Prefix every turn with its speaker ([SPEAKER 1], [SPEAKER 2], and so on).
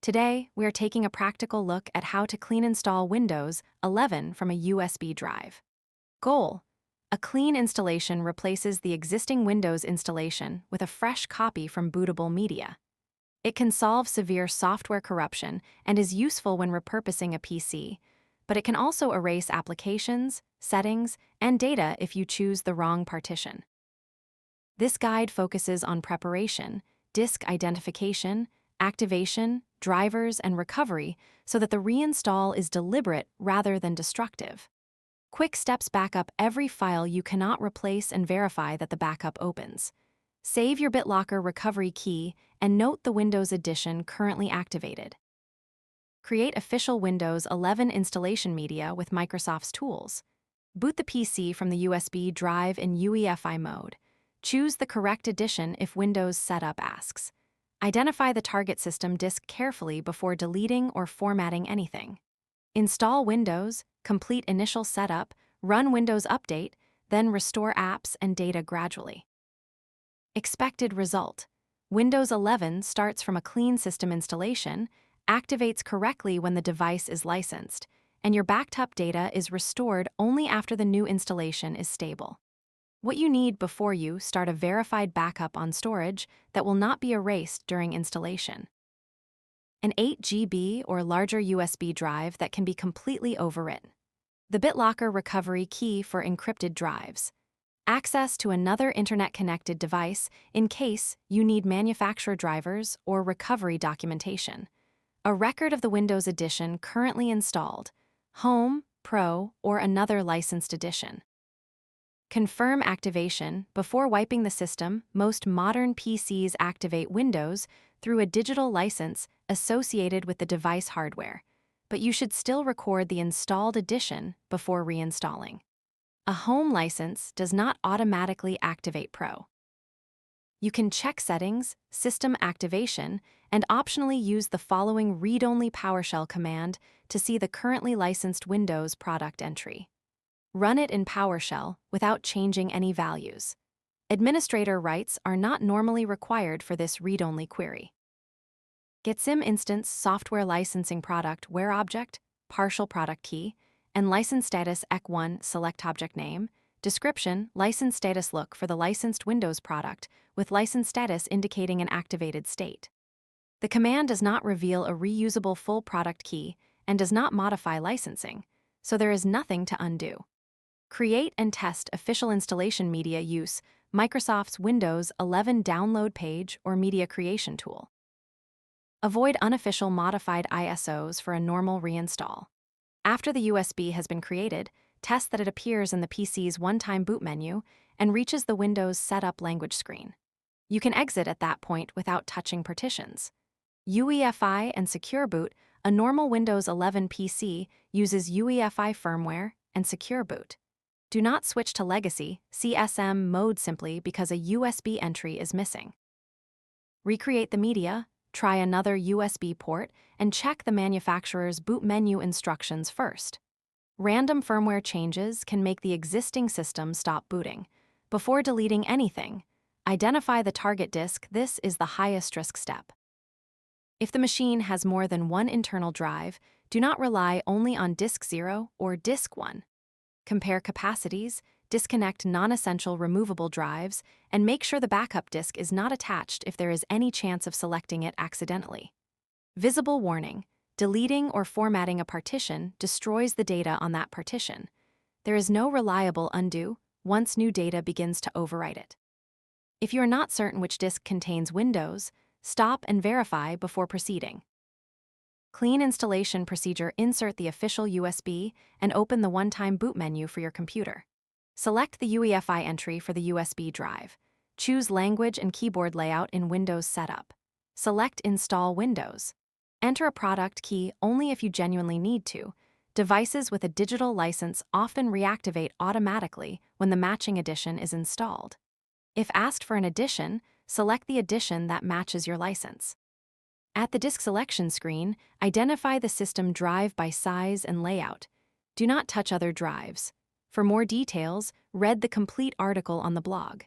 [SPEAKER 1] Today, we are taking a practical look at how to clean install Windows 11 from a USB drive. Goal: a clean installation replaces the existing Windows installation with a fresh copy from bootable media. It can solve severe software corruption and is useful when repurposing a PC, but it can also erase applications, settings, and data if you choose the wrong partition. This guide focuses on preparation, disk identification, activation, drivers, and recovery so that the reinstall is deliberate rather than destructive. Quick steps back up every file you cannot replace and verify that the backup opens. Save your BitLocker recovery key and note the Windows edition currently activated. Create official Windows 11 installation media with Microsoft's tools. Boot the PC from the USB drive in UEFI mode. Choose the correct edition if Windows Setup asks. Identify the target system disk carefully before deleting or formatting anything. Install Windows, complete initial setup, run Windows Update, then restore apps and data gradually. Expected result: Windows 11 starts from a clean system installation, activates correctly when the device is licensed, and your backed up data is restored only after the new installation is stable. What you need before you start a verified backup on storage that will not be erased during installation. An 8 GB or larger USB drive that can be completely overwritten. The BitLocker recovery key for encrypted drives. Access to another internet-connected device in case you need manufacturer drivers or recovery documentation. A record of the Windows edition currently installed, Home, Pro, or another licensed edition. Confirm activation before wiping the system. Most modern PCs activate Windows through a digital license associated with the device hardware, but you should still record the installed edition before reinstalling. A home license does not automatically activate Pro. You can check settings, system activation, and optionally use the following read-only PowerShell command to see the currently licensed Windows product entry. Run it in PowerShell without changing any values. Administrator rights are not normally required for this read-only query. GetSim instance software licensing product where object, partial product key, and license status EC1 select object name, description license status look for the licensed Windows product with license status indicating an activated state. The command does not reveal a reusable full product key and does not modify licensing, so there is nothing to undo. Create and test official installation media use Microsoft's Windows 11 download page or media creation tool. Avoid unofficial modified ISOs for a normal reinstall. After the USB has been created, test that it appears in the PC's one-time boot menu and reaches the Windows Setup language screen. You can exit at that point without touching partitions. UEFI and Secure Boot: a normal Windows 11 PC uses UEFI firmware and Secure Boot. Do not switch to Legacy CSM mode simply because a USB entry is missing. Recreate the media, try another USB port, and check the manufacturer's boot menu instructions first. Random firmware changes can make the existing system stop booting. Before deleting anything, identify the target disk. This is the highest risk step. If the machine has more than one internal drive, do not rely only on disk 0 or disk 1. Compare capacities, disconnect non-essential removable drives, and make sure the backup disk is not attached if there is any chance of selecting it accidentally. Visible warning: deleting or formatting a partition destroys the data on that partition. There is no reliable undo once new data begins to overwrite it. If you are not certain which disk contains Windows, stop and verify before proceeding. Clean installation procedure: insert the official USB and open the one-time boot menu for your computer. Select the UEFI entry for the USB drive. Choose language and keyboard layout in Windows Setup. Select Install Windows. Enter a product key only if you genuinely need to. Devices with a digital license often reactivate automatically when the matching edition is installed. If asked for an edition, select the edition that matches your license. At the disk selection screen, identify the system drive by size and layout. Do not touch other drives. For more details, read the complete article on the blog.